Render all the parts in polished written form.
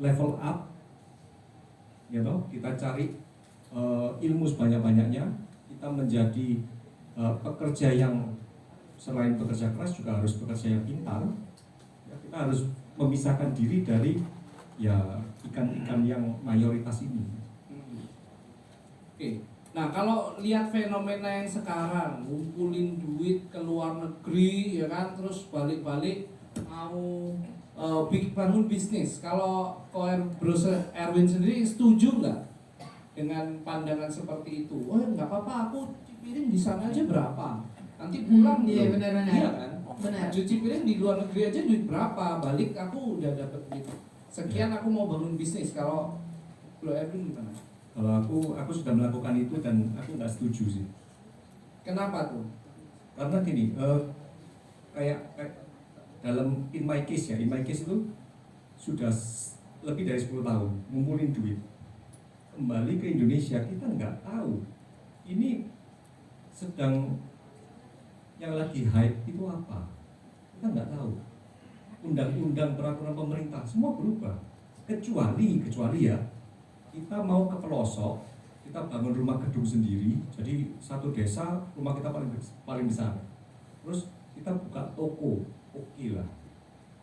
level up, kita cari ilmu sebanyak-banyaknya, kita menjadi pekerja yang selain bekerja keras juga harus bekerja yang pintar. Ya, kita harus memisahkan diri dari ya ikan-ikan yang mayoritas ini. Oke. Nah, kalau lihat fenomena yang sekarang, ngumpulin duit ke luar negeri, ya kan, terus balik-balik mau bangun bisnis. Kalau Bro Erwin sendiri setuju nggak dengan pandangan seperti itu? Oh, nggak apa-apa, aku cuci piring di sana aja berapa? Nanti pulang iya benar-benar. Iya kan? Benar. Cuci piring di luar negeri aja duit berapa? Balik aku udah dapat duit sekian, aku mau bangun bisnis. Kalau Bro Erwin gimana? Kalau aku sudah melakukan itu dan aku nggak setuju sih. Kenapa tuh? Karena gini, kayak dalam in my case itu sudah lebih dari 10 tahun ngumpulin duit. Kembali ke Indonesia kita nggak tahu ini sedang yang lagi hype itu apa. Kita nggak tahu. Undang-undang peraturan pemerintah semua berubah. Kecuali ya kita mau ke pelosok, kita bangun rumah gedung sendiri, jadi satu desa rumah kita paling besar. Terus kita buka toko, oke lah.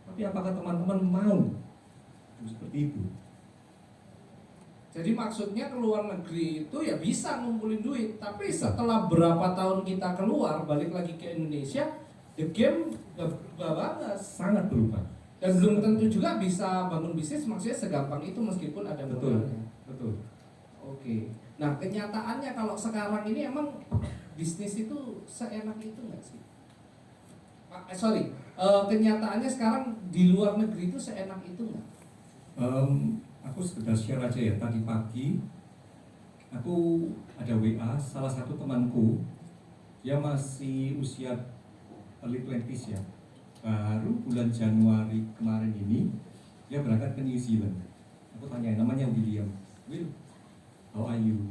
Tapi apakah teman-teman mau seperti itu? Jadi maksudnya ke luar negeri itu ya bisa ngumpulin duit, tapi setelah berapa tahun kita keluar, balik lagi ke Indonesia, the game udah berubah banget. Sangat berubah. Dan belum tentu juga bisa bangun bisnis maksudnya segampang itu meskipun ada modalnya. Betul. Oke. Nah, kenyataannya kalau sekarang ini emang bisnis itu seenak itu nggak sih? Kenyataannya sekarang di luar negeri itu seenak itu nggak? Aku sekedar share aja ya. Tadi pagi aku ada WA salah satu temanku, dia masih usia early 20s ya. Baru bulan Januari kemarin ini dia berangkat ke New Zealand. Aku tanya, namanya William. Will, how are you?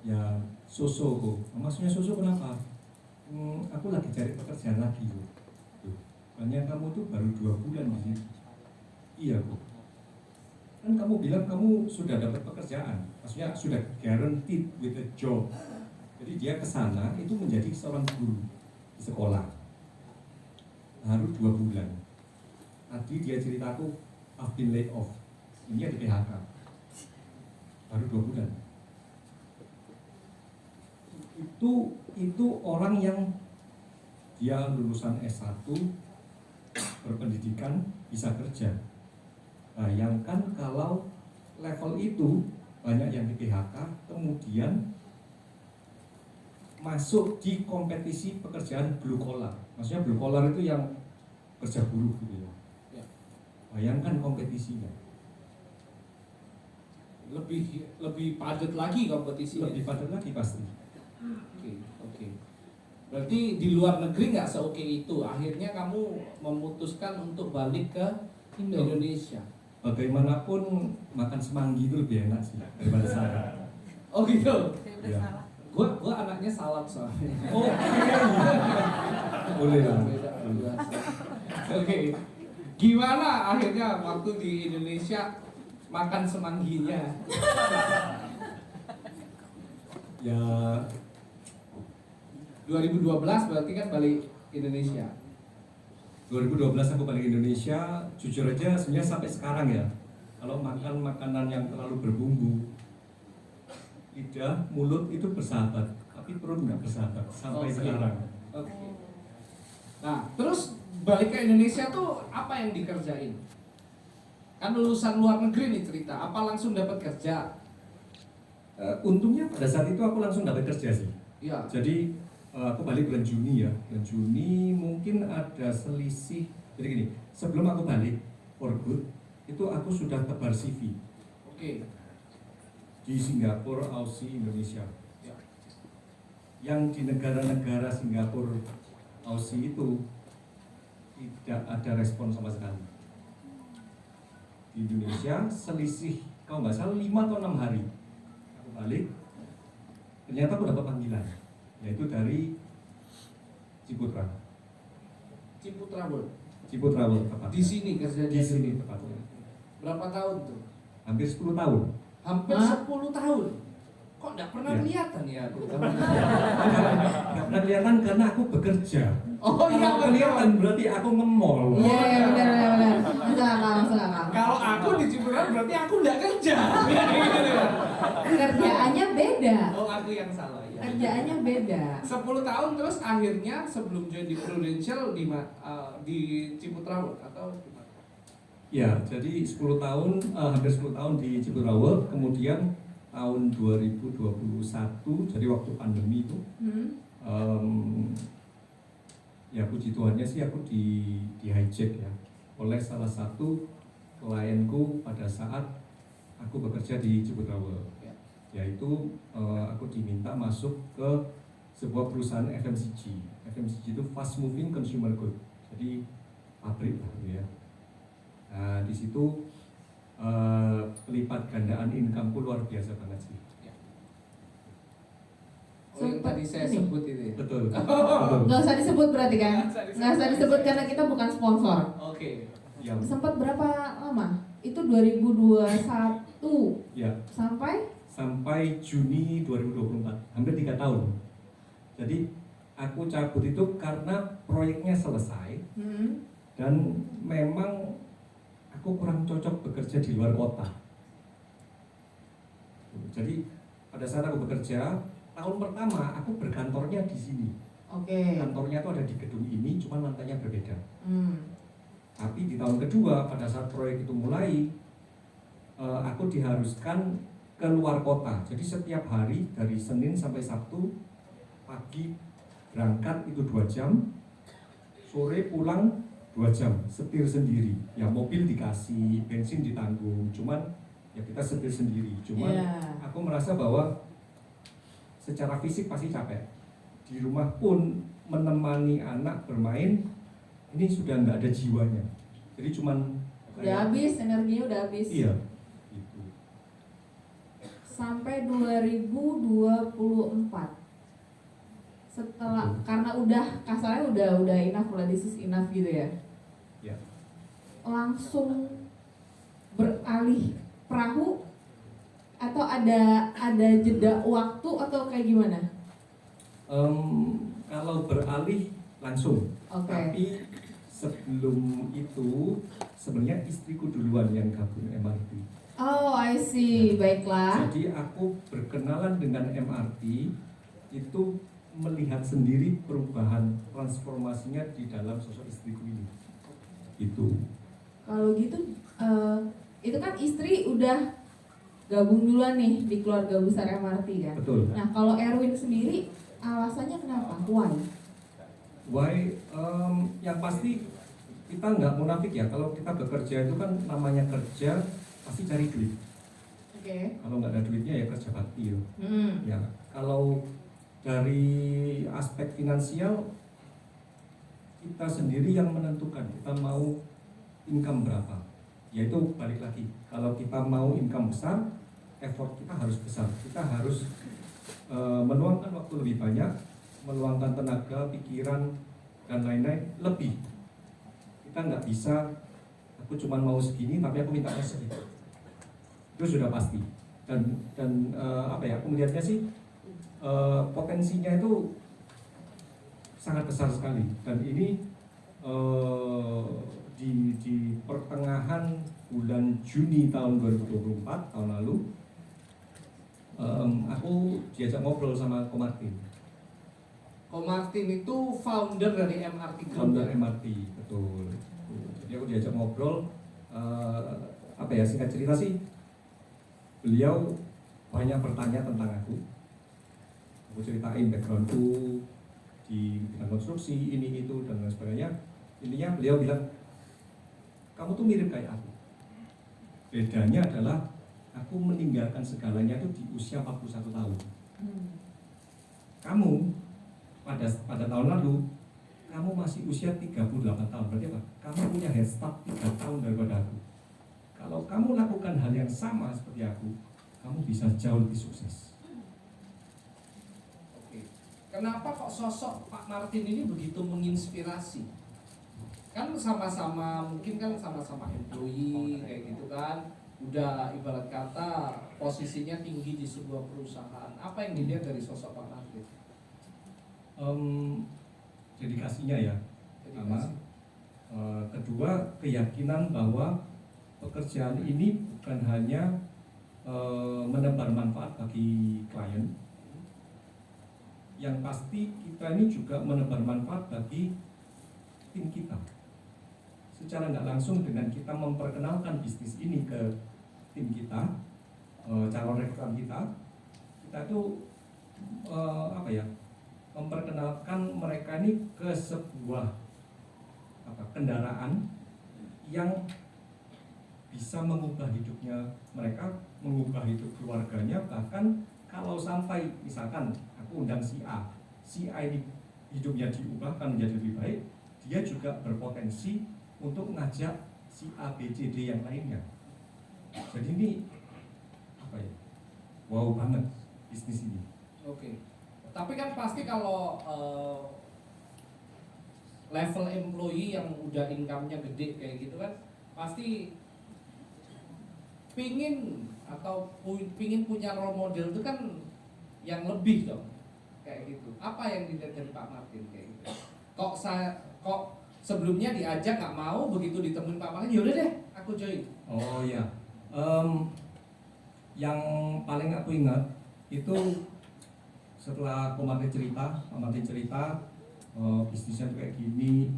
Ya, so-so kok. Maksudnya so-so kenapa? Aku lagi cari pekerjaan lagi loh. Banyak kamu tuh baru 2 bulan di sini. Iya kok. Kan kamu bilang kamu sudah dapat pekerjaan. Maksudnya sudah guaranteed with a job. Jadi dia ke sana itu menjadi seorang guru di sekolah. Baru 2 bulan. Tadi dia ceritaku, I've been laid off. Ini di PHK. Baru 2 bulan. Itu orang yang dia lulusan S1, berpendidikan, bisa kerja. Bayangkan kalau level itu banyak yang di PHK, kemudian masuk di kompetisi pekerjaan blue collar. Maksudnya blue collar itu yang kerja buruh gitu ya. Bayangkan kompetisinya. Lebih padat lagi kompetisinya. Lebih padat lagi pasti. Oke. Berarti di luar negeri nggak seoke itu. Akhirnya kamu memutuskan untuk balik ke Indonesia. Bagaimanapun makan semanggi itu lebih enak sih daripada saya. Oh gitu. Ya. Gua anaknya salad soalnya. Oh, boleh lah. Oke. Gimana akhirnya waktu di Indonesia makan semangginya? Ya 2012 berarti kan balik Indonesia. 2012 aku balik Indonesia, jujur aja sebenarnya sampai sekarang ya, kalau makan makanan yang terlalu berbumbu, lidah, mulut itu bersahabat, tapi perut nggak bersahabat sampai sekarang. Oke. Nah, terus balik ke Indonesia tuh apa yang dikerjain? Kan lulusan luar negeri nih cerita, apa langsung dapat kerja? Untungnya pada saat itu aku langsung dapat kerja sih. Iya. Jadi aku balik bulan Juni ya. Bulan Juni mungkin ada selisih. Jadi gini, sebelum aku balik for good, itu aku sudah tebar CV. Oke. Di Singapura, Aussie, Indonesia. Ya. Yang di negara-negara Singapura, Aussie itu tidak ada respon sama sekali. Di Indonesia selisih, kalau nggak salah 5 atau 6 hari aku balik, ternyata aku dapat panggilan, yaitu dari Ciputra Ciputra World. tepatnya. Di sini kerja Di sini tepatnya. Berapa tahun tuh? Hampir 10 tahun. Hampir 10 tahun. Kok nggak pernah Ya. kelihatan ya aku? Nggak pernah kelihatan karena aku bekerja. Oh iya, Kalau kelihatan berarti aku nge-mall. Iya, iya, benar. Masuk akal. Kalau aku di Cipularang berarti aku nggak kerja. Gitu ya. Kerjaannya beda. Oh, aku yang salah ya. Kerjaannya beda. 10 tahun terus akhirnya sebelum join di Prudential di Ciputra World atau gimana? Ya, jadi 10 tahun, hampir 10 tahun di Ciputra World, kemudian tahun 2021, jadi waktu pandemi itu, ya puji Tuhannya sih aku di hijack ya oleh salah satu klienku pada saat aku bekerja di Ciputra World, yaitu aku diminta masuk ke sebuah perusahaan FMCG. FMCG itu fast moving consumer good, jadi pabrik lah gitu ya. Nah di situ pelipat gandaan income-ku luar biasa banget sih. Oh, yang tadi saya Ini. sebut itu ya. Betul. Nggak usah disebut berarti kan? Nggak usah disebut karena kita bukan sponsor. Oke. Ya, Sempat berapa lama? Itu 2021 ya. Sampai Juni 2024, hampir 3 tahun. Jadi aku cabut itu karena proyeknya selesai dan memang aku kurang cocok bekerja di luar kota. Jadi pada saat aku bekerja, tahun pertama aku berkantornya di sini. Oke. Kantornya itu ada di gedung ini, cuma lantainya berbeda. Tapi di tahun kedua pada saat proyek itu mulai, aku diharuskan keluar kota. Jadi setiap hari dari Senin sampai Sabtu pagi berangkat itu 2 jam, sore pulang 2 jam, setir sendiri. Ya mobil dikasih, bensin ditanggung, cuman ya kita setir sendiri. Cuman aku merasa bahwa secara fisik pasti capek. Di rumah pun menemani anak bermain, ini sudah nggak ada jiwanya. Jadi cuman Udah habis, energinya udah habis. Iya. Gitu. Sampai 2024. Setelah karena udah kasarnya udah enough lah, this is enough gitu ya. Ya. Langsung beralih perahu atau ada jeda waktu atau kayak gimana? Kalau beralih langsung. Oke. Tapi sebelum itu sebenarnya istriku duluan yang gabung MRT. Oh, I see. Baiklah. Jadi aku berkenalan dengan MRT itu melihat sendiri perubahan transformasinya di dalam sosok istriku ini. Itu. Kalau gitu, itu kan istri udah gabung duluan nih di keluarga besar MRT kan? Betul. Nah, kalau Erwin sendiri, alasannya kenapa? Why? Yang pasti kita nggak munafik ya, kalau kita bekerja itu kan namanya kerja pasti cari duit. Oke. Kalau nggak ada duitnya ya kerja bakti ya. Hmm. Ya, kalau dari aspek finansial kita sendiri yang menentukan kita mau income berapa. Yaitu balik lagi, kalau kita mau income besar, effort kita harus besar. Kita harus meluangkan waktu lebih banyak, meluangkan tenaga, pikiran dan lain-lain lebih. Kita nggak bisa, aku cuma mau segini tapi aku mintanya segitu. Itu sudah pasti. Dan apa ya? Aku melihatnya sih potensinya itu sangat besar sekali. Dan ini di pertengahan bulan Juni tahun 2024 tahun lalu, aku diajak ngobrol sama Ko Martin. Ko Martin itu founder dari MRT Group. Founder MRT, betul. Jadi aku diajak ngobrol, apa ya, singkat cerita sih, beliau banyak bertanya tentang aku. Aku ceritain backgroundku di bidang konstruksi, ini itu dan lain sebagainya. Intinya beliau bilang, kamu tuh mirip kayak aku. Bedanya adalah aku meninggalkan segalanya itu di usia 41 tahun. Kamu pada tahun lalu kamu masih usia 38 tahun. Berarti apa? Kamu punya head start 3 tahun daripada aku. Kalau kamu lakukan hal yang sama seperti aku, kamu bisa jauh lebih sukses. Oke. Kenapa kok sosok Pak Martin ini begitu menginspirasi? Kan sama-sama, mungkin kan sama-sama employee kayak gitu kan, udah ibarat kata posisinya tinggi di sebuah perusahaan, apa yang dilihat dari sosok Pak Martin? Dedikasinya ya, pertama. Dedikasi. Kedua, keyakinan bahwa pekerjaan ini bukan hanya menebar manfaat bagi klien, yang pasti kita ini juga menebar manfaat bagi tim kita. Secara nggak langsung dengan kita memperkenalkan bisnis ini ke tim kita, calon rekrutan kita tuh memperkenalkan mereka ini ke sebuah kendaraan yang bisa mengubah hidupnya mereka, mengubah hidup keluarganya, bahkan kalau sampai misalkan aku undang si A ini hidupnya diubahkan menjadi lebih baik, dia juga berpotensi untuk ngajak si A, B, C, D yang lainnya. Jadi ini wow banget bisnis ini. Oke. Tapi kan pasti kalau level employee yang udah income-nya gede kayak gitu kan, pasti pingin punya role model itu kan yang lebih dong, kayak gitu. Apa yang dilihat dari Pak Martin kayak gitu? Kok sebelumnya diajak nggak mau, begitu ditemuin Pak Martin, yaudah deh aku join. Oh ya, yang paling aku ingat itu setelah Pak Martin cerita bisnisnya tuh kayak gini,